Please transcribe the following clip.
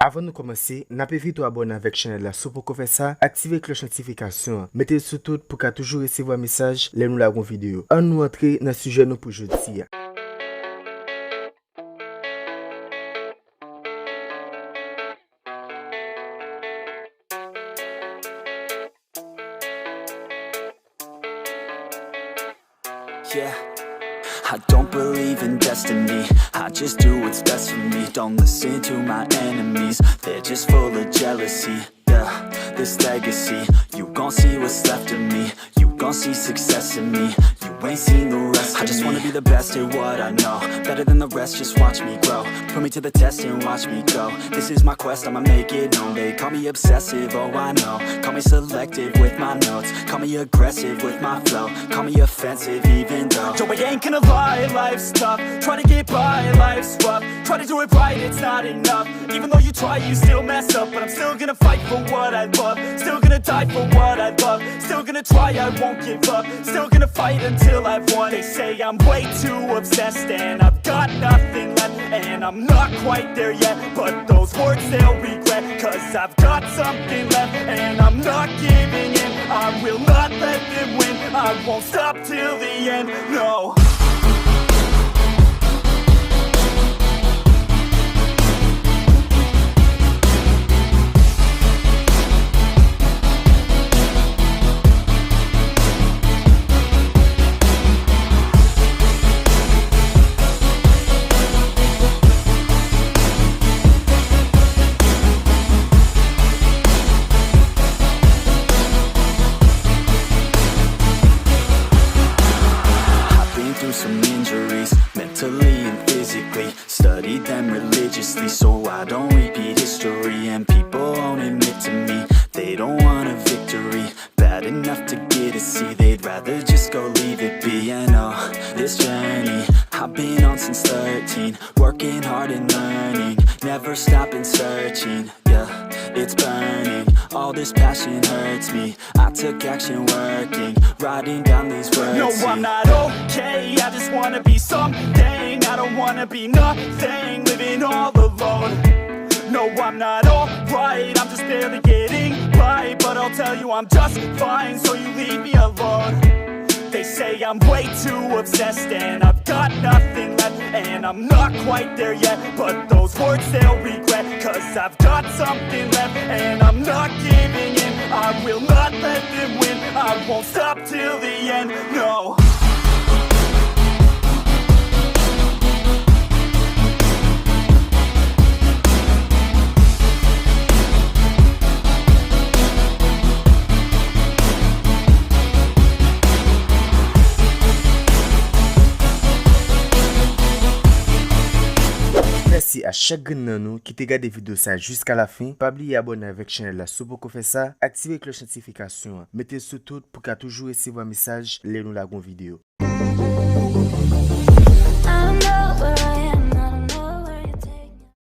Avant de commencer, n'avez vite abonner avec la chaîne là pour qu'on fait ça, activez cloche notification, mettez sur tout pour qu'à toujours recevoir un message les nous la vidéo. On nous entrer dans le sujet nous pour aujourd'hui. Yeah, I don't believe in destiny, I just do what's best for me. Don't listen to my enemies, they're just full of jealousy. Yeah, this legacy, you gon' see what's left of me. You gon' see success in me, you ain't seen the rest of me. I just wanna be the best at what I know, better than the rest, just watch me grow. Put me to the test and watch me go. This is my quest, I'ma make it known. They call me obsessive, oh I know. Call me selective with my notes, call me aggressive with my flow. Call me offensive even though Joe, I ain't gonna lie, life's tough. Try to get by, life's rough. Try to do it right, it's not enough. Even though you try, you still mess up. But I'm still gonna fight for what I love. Still gonna die for what I love. Still gonna try, I won't give up. Still gonna fight until I've won. They say I'm way too obsessed and I've got nothing left, and I'm not quite there yet, but those words they'll regret. Cause I've got something left and I'm not giving in. I will not let them win, I won't stop till the end, no. Some injuries, mentally and physically. Studied them religiously so I don't repeat history. And people won't admit to me they don't want a victory bad enough to get a C. They'd rather just go leave it be. And oh, this journey I've been on since 13, working hard and learning, never stopping searching. Yeah, it's burning, all this passion hurts me. I took action working, writing down these words. No, I'm not okay, I just wanna be something. I don't wanna be nothing, living all alone. No, I'm not alright, I'm just barely getting by. But I'll tell you I'm just fine, so you leave me alone. They say I'm way too obsessed and I've got nothing left, and I'm not quite there yet, but those words they'll regret. Cause I've got something left and I'm not giving in. I will not let them win, I won't stop till the end, no. Merci à chaque nous qui te regarde des vidéos ça jusqu'à la fin. Pas oublier abonner avec la chaîne là pour qu'on fait ça. Activez la cloche notification. Mettez sur tout pour qu'à toujours recevoir un message les nous la vidéo.